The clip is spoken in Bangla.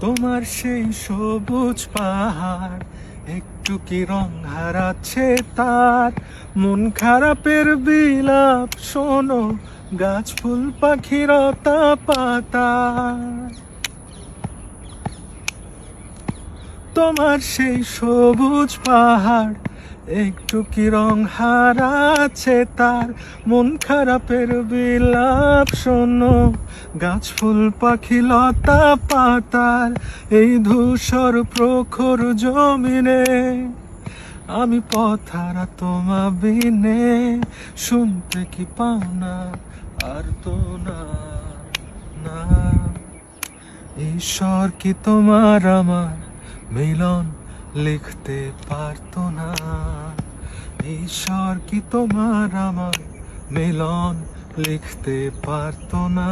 তোমার সেই সবুজ পাহাড় একটু কি রং হারাচ্ছে তার, মন খারাপের বিলাপ শোনো, গাছ ফুল পাখিরতা পাতা। তোমার সেই সবুজ পাহাড় একটু কি রং হারাচ্ছে তার, মন খারাপের বিলাপ শোনো, গাছ ফুল পাখি লতা পাতার। এই ধূসর প্রখর জমিনে আমি পথহারা তোমা বিনে, শুনতে কি পাও না আর তো না না। ঈশ্বর কি তোমার আমার মিলন লিখতে পারতো না? ঈশ্বর কি তোমার আমার মিলন লিখতে পারতো না?